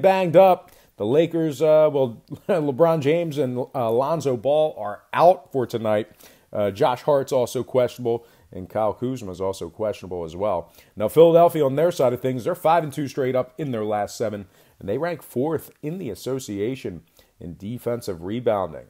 banged up. The Lakers, LeBron James and Lonzo Ball are out for tonight. Josh Hart's also questionable, and Kyle Kuzma is also questionable as well. Now, Philadelphia, on their side of things, they're 5-2 straight up in their last 7, and they rank 4th in the association in defensive rebounding.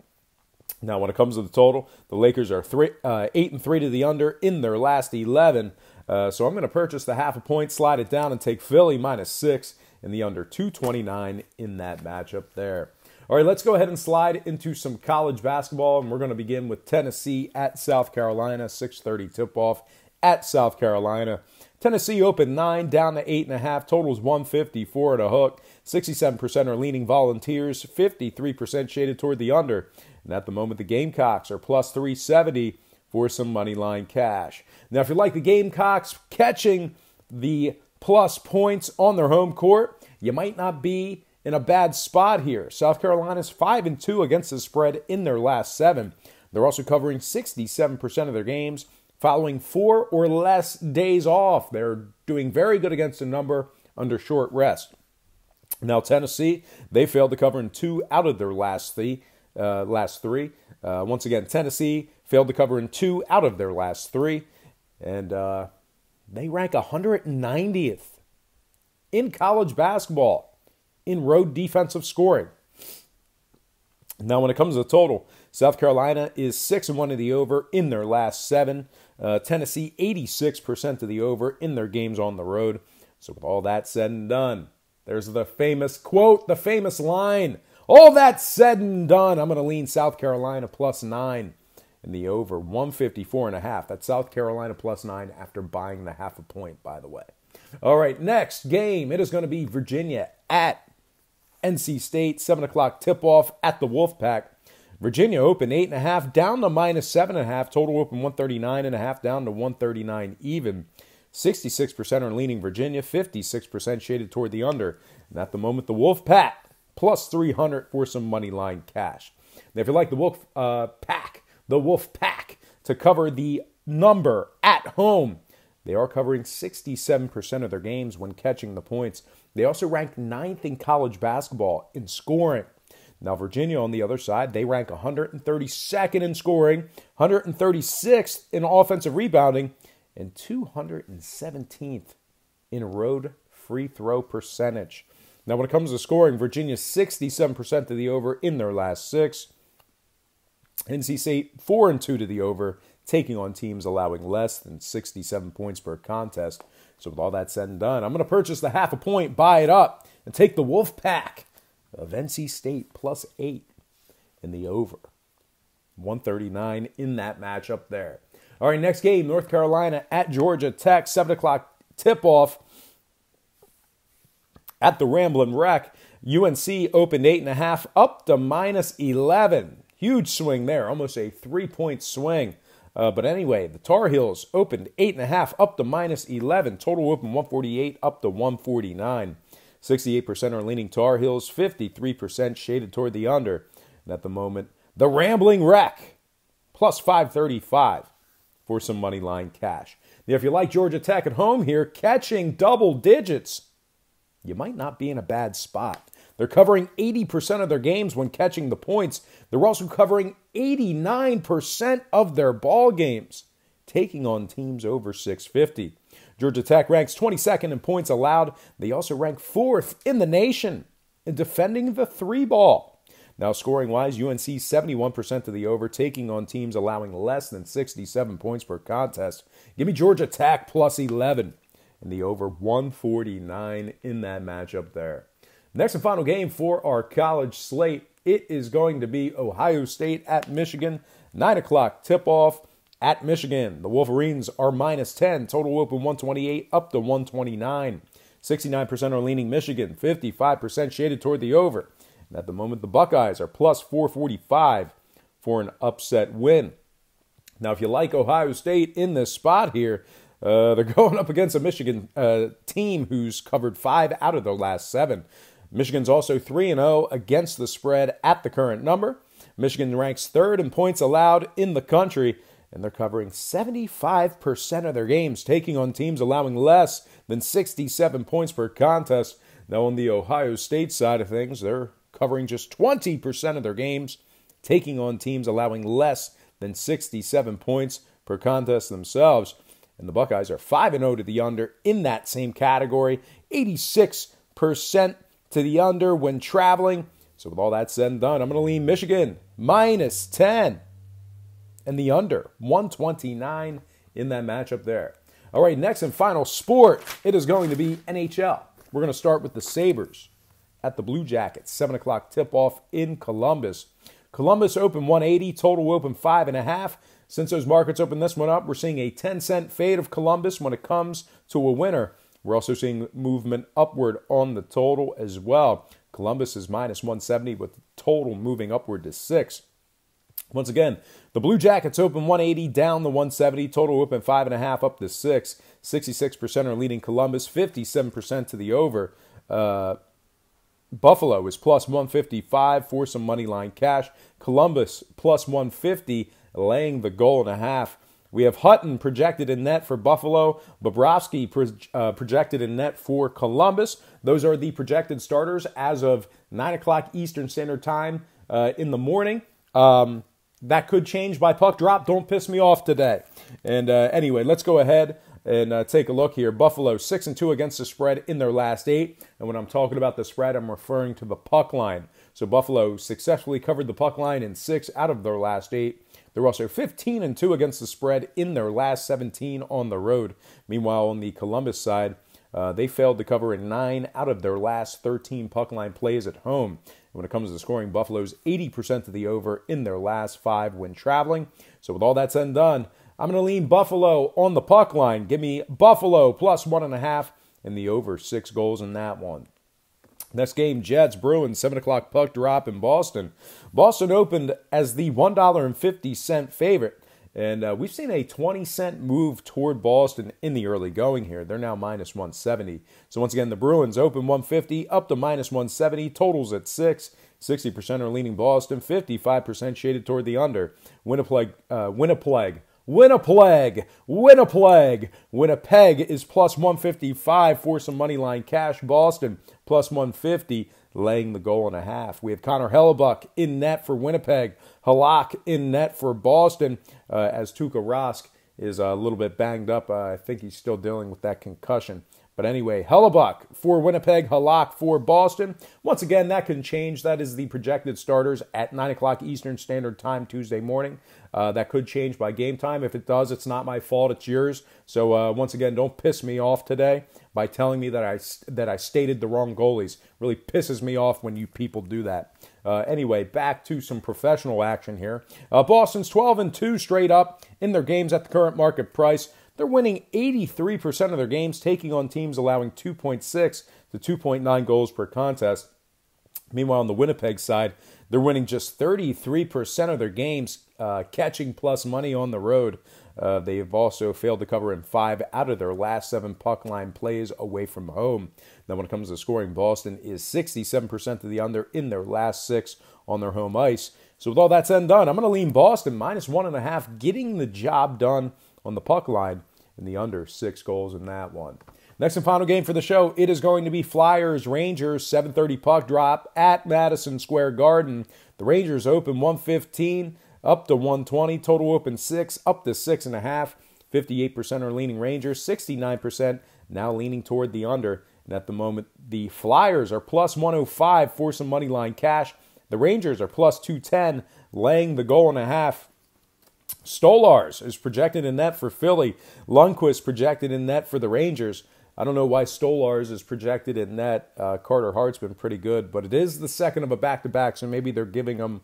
Now, when it comes to the total, the Lakers are 8-3 to the under in their last 11. So I'm going to purchase the half a point, slide it down, and take Philly -6 in the under 229 in that matchup there. All right, let's go ahead and slide into some college basketball, and we're going to begin with Tennessee at South Carolina, 6:30 tip-off at South Carolina. Tennessee opened 9, down to 8.5. Totals 154 at a hook. 67% are leaning Volunteers, 53% shaded toward the under. And at the moment, the Gamecocks are plus 370 for some money line cash. Now, if you like the Gamecocks catching the plus points on their home court, you might not be in a bad spot here. South Carolina's 5-2 against the spread in their last 7. They're also covering 67% of their games following 4 or less days off. They're doing very good against the number under short rest. Now, Tennessee, they failed to cover in 2 out of their last 3. Once again, Tennessee failed to cover in 2 out of their last 3. And they rank 190th in college basketball in road defensive scoring. Now, when it comes to the total, South Carolina is 6-1 to the over in their last 7. Tennessee, 86% to the over in their games on the road. So with all that said and done, there's the famous quote, the famous line. All that said and done, I'm going to lean South Carolina +9 in the over 154.5. That's South Carolina +9 after buying the half a point, by the way. All right, next game, it is going to be Virginia at NC State, 7 o'clock tip-off at the Wolfpack. Virginia opened 8.5, down to -7.5. Total open 139.5, down to 139 even. 66% are leaning Virginia, 56% shaded toward the under. And at the moment, the Wolfpack plus 300 for some money line cash. Now, if you like the Wolfpack to cover the number at home, they are covering 67% of their games when catching the points. They also rank 9th in college basketball in scoring. Now, Virginia, on the other side, they rank 132nd in scoring, 136th in offensive rebounding, and 217th in road free throw percentage. Now, when it comes to scoring, Virginia 67% to the over in their last 6. NC State 4-2 to the over, taking on teams allowing less than 67 points per contest. So with all that said and done, I'm going to purchase the half a point, buy it up, and take the Wolfpack of NC State +8 in the over. 139 in that matchup there. All right, next game, North Carolina at Georgia Tech, 7 o'clock tip-off at the Ramblin' Wreck. UNC opened 8.5, up to -11. Huge swing there, almost a 3-point swing. But anyway, the Tar Heels opened 8.5, up to -11. Total open 148, up to 149. 68% are leaning Tar Heels, 53% shaded toward the under. And at the moment, the Rambling Wreck plus 535 for some money line cash. Now, if you like Georgia Tech at home here, catching double digits, you might not be in a bad spot. They're covering 80% of their games when catching the points. They're also covering 89% of their ball games, taking on teams over 650. Georgia Tech ranks 22nd in points allowed. They also rank 4th in the nation in defending the 3-ball. Now, scoring-wise, UNC 71% to the over, taking on teams allowing less than 67 points per contest. Give me Georgia Tech +11 and the over 149 in that matchup there. Next and final game for our college slate, it is going to be Ohio State at Michigan. 9 o'clock tip-off at Michigan. The Wolverines are -10. Total open 128, up to 129. 69% are leaning Michigan. 55% shaded toward the over. And at the moment, the Buckeyes are plus 445 for an upset win. Now, if you like Ohio State in this spot here, they're going up against a Michigan team who's covered 5 out of their last 7. Michigan's also 3-0 against the spread at the current number. Michigan ranks 3rd in points allowed in the country, and they're covering 75% of their games, taking on teams allowing less than 67 points per contest. Now, on the Ohio State side of things, they're covering just 20% of their games, taking on teams allowing less than 67 points per contest themselves. And the Buckeyes are 5-0 to the under in that same category, 86% to the under when traveling. So with all that said and done, I'm going to lean Michigan -10 and the under 129 in that matchup there. All right, next and final sport, it is going to be NHL. We're going to start with the Sabres at the Blue Jackets, 7 o'clock tip-off in Columbus. Columbus opened 180, total open 5.5. Since those markets opened this one up, we're seeing a 10-cent fade of Columbus when it comes to a winner. We're also seeing movement upward on the total as well. Columbus is -170 with the total moving upward to 6. Once again, the Blue Jackets open 180 down to 170, total open 5.5 up to 6. 66% are leading Columbus, 57% to the over. Buffalo is +155 for some money line cash. Columbus +150, laying the 1.5. We have Hutton projected in net for Buffalo. Bobrovsky projected in net for Columbus. Those are the projected starters as of 9 o'clock Eastern Standard Time in the morning. That could change by puck drop. Don't piss me off today. And anyway, let's go ahead and take a look here. Buffalo 6-2 against the spread in their last 8. And when I'm talking about the spread, I'm referring to the puck line. So Buffalo successfully covered the puck line in 6 out of their last 8. They're also 15-2 against the spread in their last 17 on the road. Meanwhile, on the Columbus side, they failed to cover in 9 out of their last 13 puck line plays at home. When it comes to scoring, Buffalo's 80% to the over in their last 5 when traveling. So with all that said and done, I'm going to lean Buffalo on the puck line. Give me Buffalo +1.5 and the over 6 goals in that one. Next game, Jets, Bruins, 7 o'clock puck drop in Boston. Boston opened as the $1.50 favorite. And we've seen a 20-cent move toward Boston in the early going here. They're now -170. So once again, the Bruins open 150 up to -170. Totals at 6. 60% are leaning Boston. 55% shaded toward the under. Winnipeg is +155 for some money line cash. Boston +150, laying the 1.5. We have Connor Hellebuck in net for Winnipeg. Halak in net for Boston, as Tuukka Rask is a little bit banged up. I think he's still dealing with that concussion. But anyway, Hellebuck for Winnipeg, Halak for Boston. Once again, that can change. That is the projected starters at 9 o'clock Eastern Standard Time Tuesday morning. That could change by game time. If it does, it's not my fault. It's yours. So once again, don't piss me off today by telling me that I stated the wrong goalies. Really pisses me off when you people do that. Anyway, back to some professional action here. Boston's 12-2 straight up in their games at the current market price. They're winning 83% of their games, taking on teams allowing 2.6 to 2.9 goals per contest. Meanwhile, on the Winnipeg side, they're winning just 33% of their games, catching plus money on the road. They have also failed to cover in 5 out of their last 7 puck line plays away from home. Now, when it comes to scoring, Boston is 67% to the under in their last 6 on their home ice. So with all that said and done, I'm going to lean Boston -1.5, getting the job done on the puck line in the under 6 goals in that one. Next and final game for the show, it is going to be Flyers-Rangers, 7:30 puck drop at Madison Square Garden. The Rangers open 115 up to 120, total open 6 up to 6.5. 58% are leaning Rangers, 69% now leaning toward the under. And at the moment, the Flyers are +105 for some money line cash. The Rangers are +210, laying the 1.5. Stolars is projected in net for Philly. Lundqvist projected in net for the Rangers. I don't know why Stolars is projected in net. Carter Hart's been pretty good, but it is the second of a back-to-back, so maybe they're giving them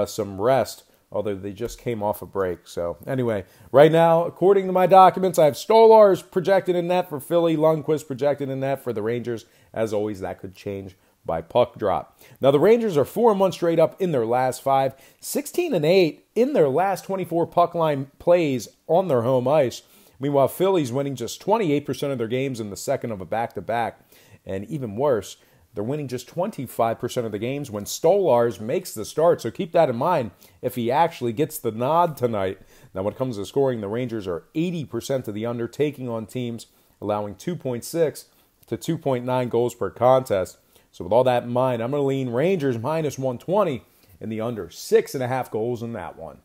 some rest, although they just came off a break. So anyway, right now, according to my documents, I have Stolars projected in net for Philly, Lundqvist projected in net for the Rangers. As always, that could change by puck drop. Now, the Rangers are 4-1 straight up in their last 5, 16-8 in their last 24 puck line plays on their home ice. Meanwhile, Philly's winning just 28% of their games in the second of a back-to-back. And even worse, they're winning just 25% of the games when Stolars makes the start. So keep that in mind if he actually gets the nod tonight. Now, when it comes to scoring, the Rangers are 80% to the under, taking on teams allowing 2.6 to 2.9 goals per contest. So with all that in mind, I'm going to lean Rangers minus 120 and the under 6.5 goals in that one.